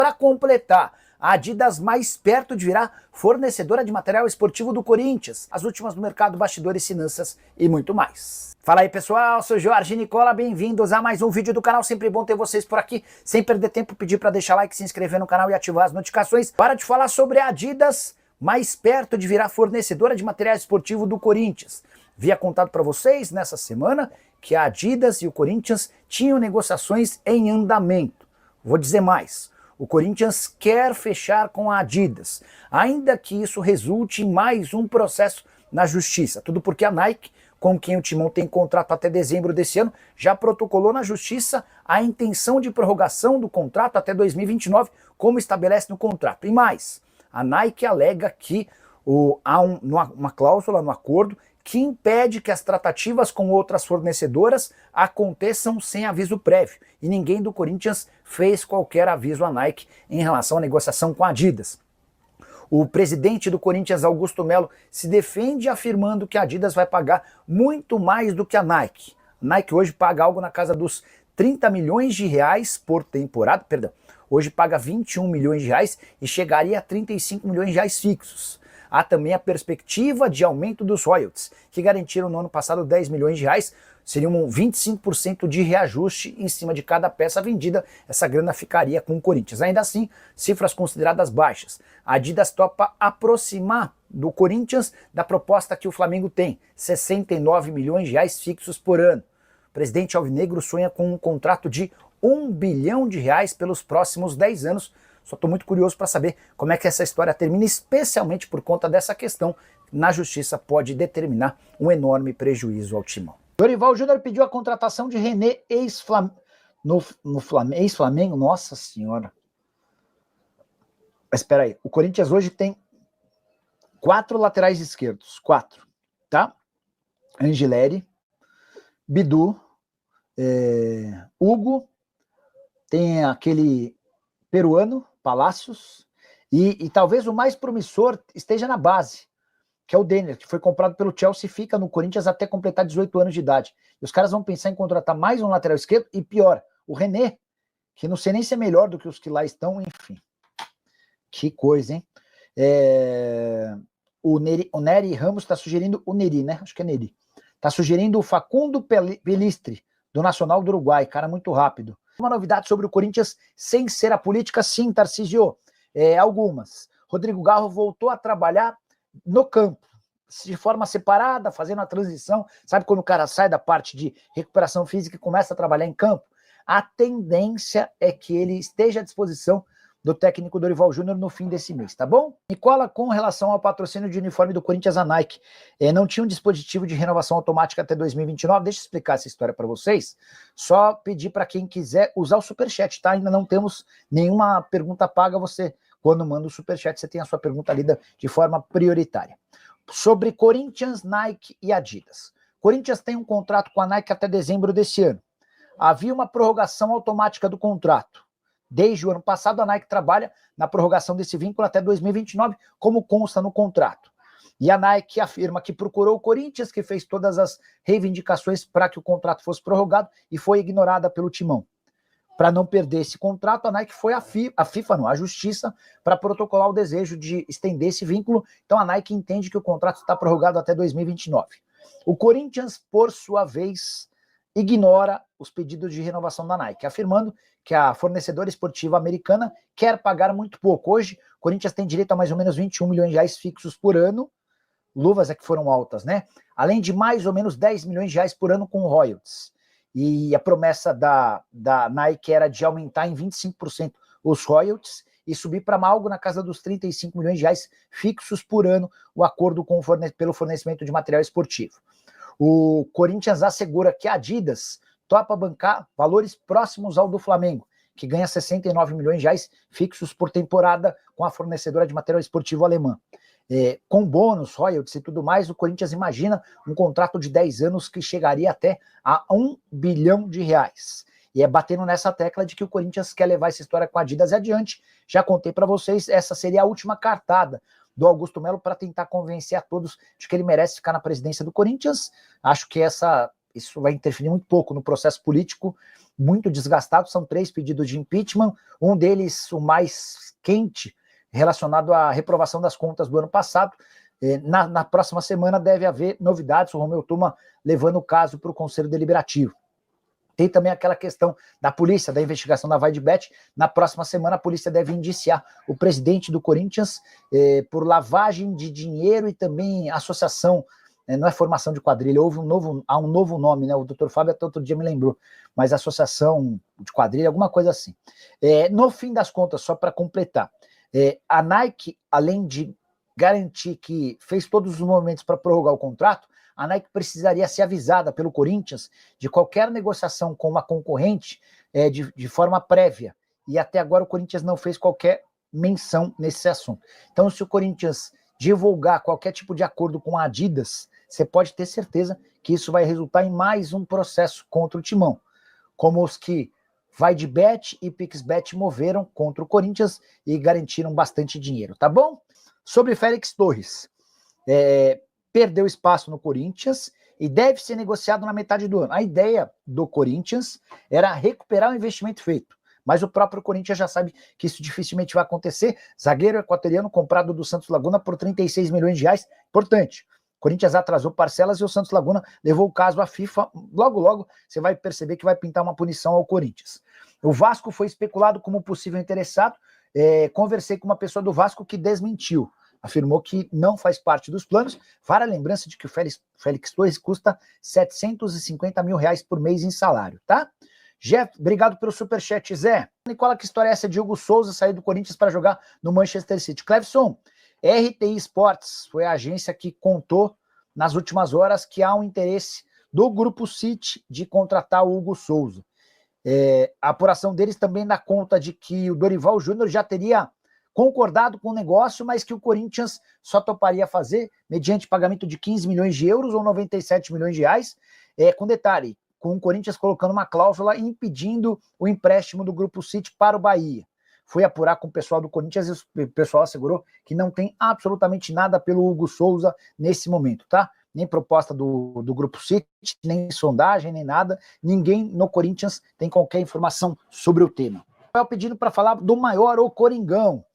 Para completar, a Adidas mais perto de virar fornecedora de material esportivo do Corinthians, as últimas no mercado, bastidores, finanças e muito mais. Fala aí pessoal, sou Jorge Nicola, bem-vindos a mais um vídeo do canal, sempre bom ter vocês por aqui. Sem perder tempo, pedir para deixar like, se inscrever no canal e ativar as notificações. Para de falar sobre a Adidas mais perto de virar fornecedora de material esportivo do Corinthians. Havia contado para vocês nessa semana que a Adidas e o Corinthians tinham negociações em andamento. Vou dizer mais. O Corinthians quer fechar com a Adidas, ainda que isso resulte em mais um processo na justiça. Tudo porque a Nike, com quem o Timão tem contrato até dezembro desse ano, já protocolou na justiça a intenção de prorrogação do contrato até 2029, como estabelece no contrato. E mais, a Nike alega que há uma cláusula no acordo que impede que as tratativas com outras fornecedoras aconteçam sem aviso prévio. E ninguém do Corinthians fez qualquer aviso à Nike em relação à negociação com a Adidas. O presidente do Corinthians, Augusto Melo, se defende afirmando que a Adidas vai pagar muito mais do que a Nike. A Nike hoje paga algo na casa dos 30 milhões de reais por temporada, hoje paga 21 milhões de reais e chegaria a 35 milhões de reais fixos. Há também a perspectiva de aumento dos royalties, que garantiram no ano passado 10 milhões de reais, seriam 25% de reajuste em cima de cada peça vendida, essa grana ficaria com o Corinthians. Ainda assim, cifras consideradas baixas. A Adidas topa aproximar do Corinthians da proposta que o Flamengo tem, 69 milhões de reais fixos por ano. O presidente alvinegro sonha com um contrato de 1 bilhão de reais pelos próximos 10 anos, só estou muito curioso para saber como é que essa história termina, especialmente por conta dessa questão que na justiça pode determinar um enorme prejuízo ao Timão. Dorival Júnior pediu a contratação de René, ex-Flamengo, nossa senhora. Mas espera aí, o Corinthians hoje tem 4 laterais esquerdos, 4, tá? Angileri, Bidu, Hugo, tem aquele peruano, Palácios, e talvez o mais promissor esteja na base, que é o Denner, que foi comprado pelo Chelsea e fica no Corinthians até completar 18 anos de idade. E os caras vão pensar em contratar mais um lateral esquerdo, e pior, o René, que não sei nem se é melhor do que os que lá estão, enfim. Que coisa, hein? O Nery Ramos está sugerindo, o Neri, né? Acho que é Neri. Está sugerindo o Facundo Pelistri, do Nacional do Uruguai, cara muito rápido. Uma novidade sobre o Corinthians sem ser a política, sim, Tarcísio, algumas. Rodrigo Garro voltou a trabalhar no campo, de forma separada, fazendo a transição. Sabe quando o cara sai da parte de recuperação física e começa a trabalhar em campo? A tendência é que ele esteja à disposição do técnico Dorival Júnior no fim desse mês, tá bom? Nicola, com relação ao patrocínio de uniforme do Corinthians, a Nike não tinha um dispositivo de renovação automática até 2029, deixa eu explicar essa história para vocês, só pedir para quem quiser usar o Superchat, tá? Ainda não temos nenhuma pergunta paga, você, quando manda o Superchat, você tem a sua pergunta lida de forma prioritária. Sobre Corinthians, Nike e Adidas. Corinthians tem um contrato com a Nike até dezembro desse ano. Havia uma prorrogação automática do contrato. Desde o ano passado, a Nike trabalha na prorrogação desse vínculo até 2029, como consta no contrato. E a Nike afirma que procurou o Corinthians, que fez todas as reivindicações para que o contrato fosse prorrogado e foi ignorada pelo Timão. Para não perder esse contrato, a Nike foi à Justiça, para protocolar o desejo de estender esse vínculo. Então a Nike entende que o contrato está prorrogado até 2029. O Corinthians, por sua vez, ignora os pedidos de renovação da Nike, afirmando que a fornecedora esportiva americana quer pagar muito pouco. Hoje, o Corinthians tem direito a mais ou menos 21 milhões de reais fixos por ano, luvas é que foram altas, né? Além de mais ou menos 10 milhões de reais por ano com royalties. E a promessa da Nike era de aumentar em 25% os royalties e subir para algo na casa dos 35 milhões de reais fixos por ano, o acordo pelo fornecimento de material esportivo. O Corinthians assegura que a Adidas topa bancar valores próximos ao do Flamengo, que ganha 69 milhões de reais fixos por temporada com a fornecedora de material esportivo alemã. Com bônus, royalties e tudo mais, o Corinthians imagina um contrato de 10 anos que chegaria até a 1 bilhão de reais. E é batendo nessa tecla de que o Corinthians quer levar essa história com a Adidas adiante. Já contei para vocês, essa seria a última cartada do Augusto Melo para tentar convencer a todos de que ele merece ficar na presidência do Corinthians. Acho que isso vai interferir muito pouco no processo político muito desgastado, são 3 pedidos de impeachment, um deles o mais quente, relacionado à reprovação das contas do ano passado. Na próxima semana deve haver novidades, o Romeu Tuma levando o caso para o Conselho Deliberativo. Tem também aquela questão da polícia, da investigação da Vaidbet. Na próxima semana a polícia deve indiciar o presidente do Corinthians por lavagem de dinheiro e também associação, não é formação de quadrilha, há um novo nome, né? O doutor Fábio até outro dia me lembrou, mas associação de quadrilha, alguma coisa assim. No fim das contas, só para completar, a Nike, além de garantir que fez todos os movimentos para prorrogar o contrato, a Nike precisaria ser avisada pelo Corinthians de qualquer negociação com uma concorrente de forma prévia. E até agora o Corinthians não fez qualquer menção nesse assunto. Então, se o Corinthians divulgar qualquer tipo de acordo com a Adidas, você pode ter certeza que isso vai resultar em mais um processo contra o Timão, como os que Vaidbet e Pixbet moveram contra o Corinthians e garantiram bastante dinheiro, tá bom? Sobre Félix Torres, perdeu espaço no Corinthians e deve ser negociado na metade do ano. A ideia do Corinthians era recuperar o investimento feito, mas o próprio Corinthians já sabe que isso dificilmente vai acontecer. Zagueiro equatoriano comprado do Santos Laguna por 36 milhões de reais, importante. O Corinthians atrasou parcelas e o Santos Laguna levou o caso à FIFA. Logo você vai perceber que vai pintar uma punição ao Corinthians. O Vasco foi especulado como possível interessado. Conversei com uma pessoa do Vasco que desmentiu. Afirmou que não faz parte dos planos. Vale a lembrança de que o Félix Torres custa 750 mil reais por mês em salário, tá? Jeff, obrigado pelo superchat, Zé. Nicola, que história é essa de Hugo Souza sair do Corinthians para jogar no Manchester City? Clevson, RTI Sports foi a agência que contou nas últimas horas que há um interesse do Grupo City de contratar o Hugo Souza. A apuração deles também dá conta de que o Dorival Júnior já teria concordado com o negócio, mas que o Corinthians só toparia fazer mediante pagamento de 15 milhões de euros ou 97 milhões de reais, com detalhe, com o Corinthians colocando uma cláusula impedindo o empréstimo do Grupo City para o Bahia. Fui apurar com o pessoal do Corinthians e o pessoal assegurou que não tem absolutamente nada pelo Hugo Souza nesse momento, tá? Nem proposta do Grupo City, nem sondagem, nem nada. Ninguém no Corinthians tem qualquer informação sobre o tema. Eu pedindo para falar do maior, o Coringão.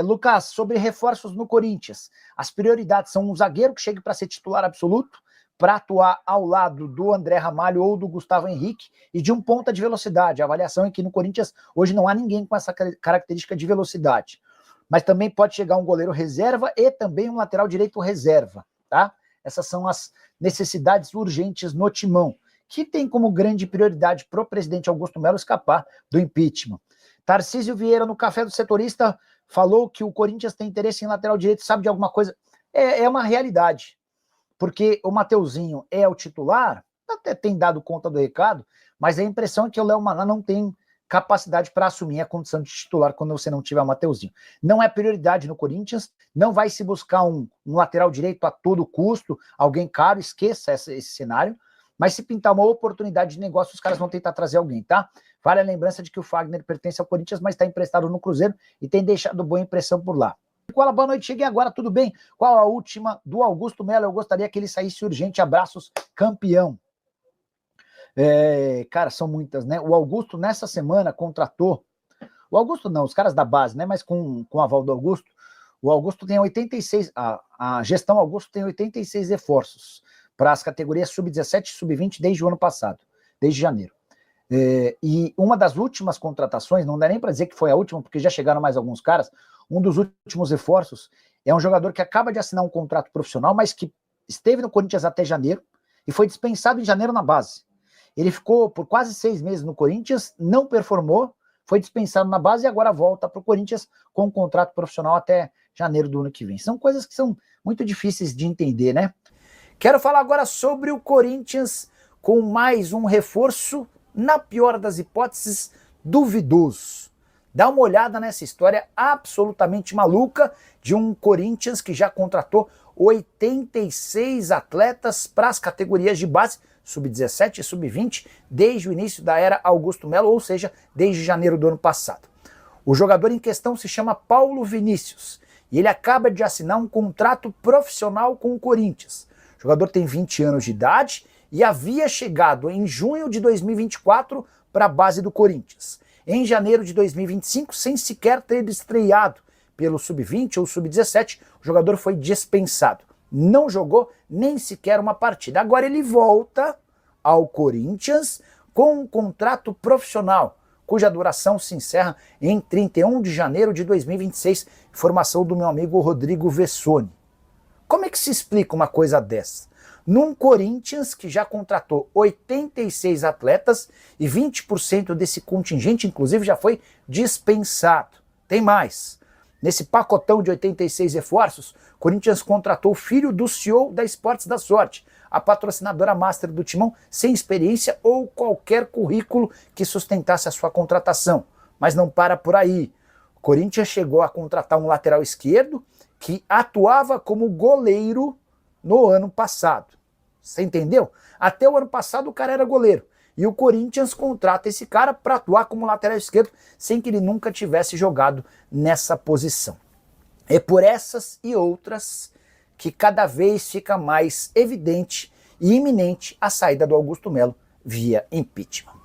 Lucas, sobre reforços no Corinthians. As prioridades são um zagueiro que chegue para ser titular absoluto, para atuar ao lado do André Ramalho ou do Gustavo Henrique, e de um ponta de velocidade. A avaliação é que no Corinthians hoje não há ninguém com essa característica de velocidade. Mas também pode chegar um goleiro reserva e também um lateral direito reserva, tá? Essas são as necessidades urgentes no Timão, que tem como grande prioridade para o presidente Augusto Melo escapar do impeachment. Tarcísio Vieira, no Café do Setorista, falou que o Corinthians tem interesse em lateral direito, sabe de alguma coisa? É uma realidade, porque o Mateuzinho é o titular, até tem dado conta do recado, mas a impressão é que o Léo Maná não tem capacidade para assumir a condição de titular quando você não tiver o Mateuzinho. Não é prioridade no Corinthians, não vai se buscar um lateral direito a todo custo, alguém caro, esqueça esse cenário, mas se pintar uma oportunidade de negócio, os caras vão tentar trazer alguém, tá? Vale a lembrança de que o Fagner pertence ao Corinthians, mas está emprestado no Cruzeiro e tem deixado boa impressão por lá. Nicola, boa noite, cheguei agora, tudo bem? Qual a última do Augusto Melo? Eu gostaria que ele saísse urgente, abraços, campeão. Cara, são muitas, né? O Augusto, nessa semana, contratou... O Augusto não, os caras da base, né? Mas com o aval do Augusto, o Augusto tem 86... A gestão Augusto tem 86 reforços para as categorias sub-17 e sub-20 desde o ano passado, desde janeiro. E uma das últimas contratações, não dá nem para dizer que foi a última, porque já chegaram mais alguns caras, um dos últimos reforços é um jogador que acaba de assinar um contrato profissional, mas que esteve no Corinthians até janeiro e foi dispensado em janeiro na base. Ele ficou por quase 6 meses no Corinthians, não performou, foi dispensado na base e agora volta para o Corinthians com um contrato profissional até janeiro do ano que vem. São coisas que são muito difíceis de entender, né? Quero falar agora sobre o Corinthians com mais um reforço, na pior das hipóteses, duvidoso. Dá uma olhada nessa história absolutamente maluca de um Corinthians que já contratou 86 atletas para as categorias de base, sub-17 e sub-20, desde o início da era Augusto Melo, ou seja, desde janeiro do ano passado. O jogador em questão se chama Paulo Vinícius e ele acaba de assinar um contrato profissional com o Corinthians. O jogador tem 20 anos de idade e havia chegado em junho de 2024 para a base do Corinthians. Em janeiro de 2025, sem sequer ter estreado pelo Sub-20 ou Sub-17, o jogador foi dispensado. Não jogou nem sequer uma partida. Agora ele volta ao Corinthians com um contrato profissional, cuja duração se encerra em 31 de janeiro de 2026, informação do meu amigo Rodrigo Vessoni. Como é que se explica uma coisa dessa? Num Corinthians que já contratou 86 atletas e 20% desse contingente, inclusive, já foi dispensado. Tem mais. Nesse pacotão de 86 reforços, o Corinthians contratou o filho do CEO da Esportes da Sorte, a patrocinadora master do Timão, sem experiência ou qualquer currículo que sustentasse a sua contratação. Mas não para por aí. O Corinthians chegou a contratar um lateral esquerdo que atuava como goleiro no ano passado. Você entendeu? Até o ano passado o cara era goleiro. E o Corinthians contrata esse cara para atuar como lateral esquerdo sem que ele nunca tivesse jogado nessa posição. É por essas e outras que cada vez fica mais evidente e iminente a saída do Augusto Melo via impeachment.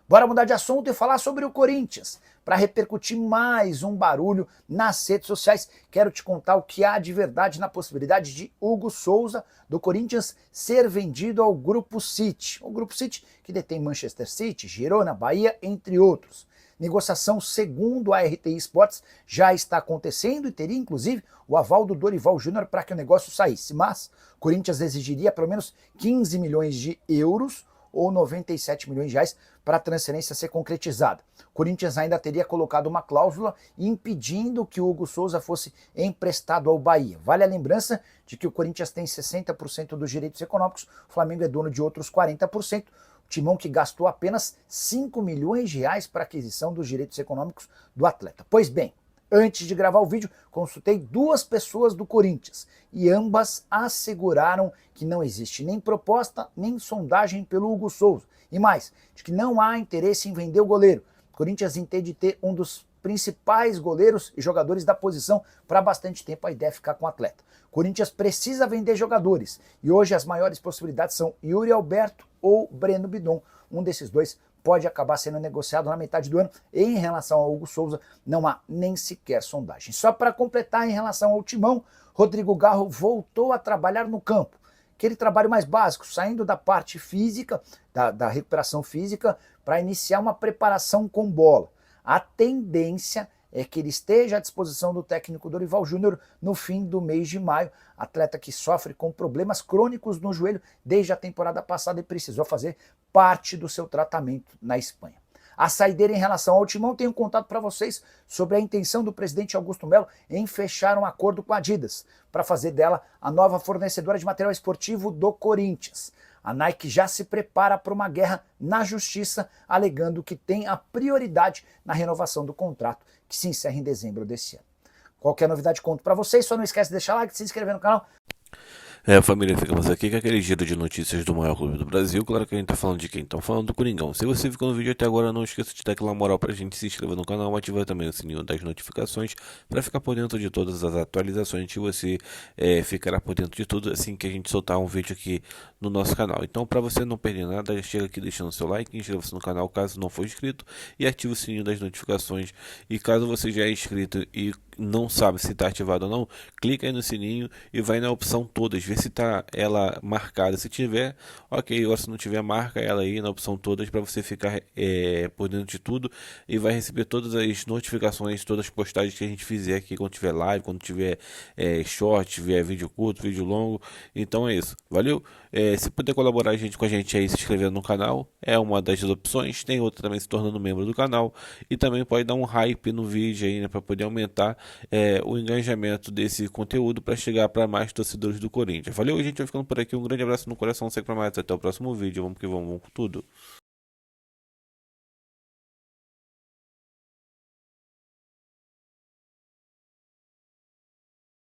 Bora mudar de assunto e falar sobre o Corinthians. Para repercutir mais um barulho nas redes sociais, quero te contar o que há de verdade na possibilidade de Hugo Souza, do Corinthians, ser vendido ao Grupo City. O Grupo City que detém Manchester City, Girona, Bahia, entre outros. Negociação, segundo a RTI Sports, já está acontecendo e teria inclusive o aval do Dorival Júnior para que o negócio saísse. Mas o Corinthians exigiria pelo menos 15 milhões de euros ou 97 milhões de reais para a transferência ser concretizada. O Corinthians ainda teria colocado uma cláusula impedindo que o Hugo Souza fosse emprestado ao Bahia. Vale a lembrança de que o Corinthians tem 60% dos direitos econômicos, o Flamengo é dono de outros 40%, o Timão que gastou apenas 5 milhões de reais para a aquisição dos direitos econômicos do atleta. Pois bem, antes de gravar o vídeo, consultei 2 pessoas do Corinthians e ambas asseguraram que não existe nem proposta, nem sondagem pelo Hugo Souza. E mais, de que não há interesse em vender o goleiro. O Corinthians entende ter um dos principais goleiros e jogadores da posição para bastante tempo, a ideia é ficar com o atleta. O Corinthians precisa vender jogadores e hoje as maiores possibilidades são Yuri Alberto ou Breno Bidon. Um desses dois pode acabar sendo negociado na metade do ano. E em relação ao Hugo Souza, não há nem sequer sondagem. Só para completar, em relação ao Timão, Rodrigo Garro voltou a trabalhar no campo. Aquele trabalho mais básico, saindo da parte física, da recuperação física, para iniciar uma preparação com bola. A tendência é que ele esteja à disposição do técnico Dorival Júnior no fim do mês de maio, atleta que sofre com problemas crônicos no joelho desde a temporada passada e precisou fazer parte do seu tratamento na Espanha. A saideira em relação ao Timão, tenho contado para vocês sobre a intenção do presidente Augusto Melo em fechar um acordo com a Adidas para fazer dela a nova fornecedora de material esportivo do Corinthians. A Nike já se prepara para uma guerra na justiça, alegando que tem a prioridade na renovação do contrato, que se encerra em dezembro desse ano. Qualquer novidade conto para vocês, só não esquece de deixar like, de se inscrever no canal. Família, ficamos aqui com aquele giro de notícias do maior clube do Brasil. Claro que a gente tá falando de quem? Estão falando do Coringão. Se você ficou no vídeo até agora, não esqueça de dar aquela moral pra gente, se inscrever no canal, ativar também o sininho das notificações para ficar por dentro de todas as atualizações e você ficará por dentro de tudo assim que a gente soltar um vídeo aqui no nosso canal. Então, para você não perder nada, chega aqui deixando seu like, inscreva-se no canal caso não for inscrito e ative o sininho das notificações. E caso você já é inscrito e não sabe se está ativado ou não, clica aí no sininho e vai na opção todas, vê se está ela marcada. Se tiver, ok, ou se não tiver, marca ela aí na opção todas para você ficar por dentro de tudo e vai receber todas as notificações, todas as postagens que a gente fizer aqui quando tiver live, quando tiver short, tiver vídeo curto, vídeo longo. Então é isso, valeu? Se puder colaborar com a gente aí se inscrevendo no canal, é uma das opções. Tem outra também se tornando membro do canal e também pode dar um hype no vídeo aí, né, para poder aumentar o engajamento desse conteúdo para chegar para mais torcedores do Corinthians. Valeu, gente, vai ficando por aqui. Um grande abraço no coração, segue para mais, até o próximo vídeo. Vamos que vamos com tudo.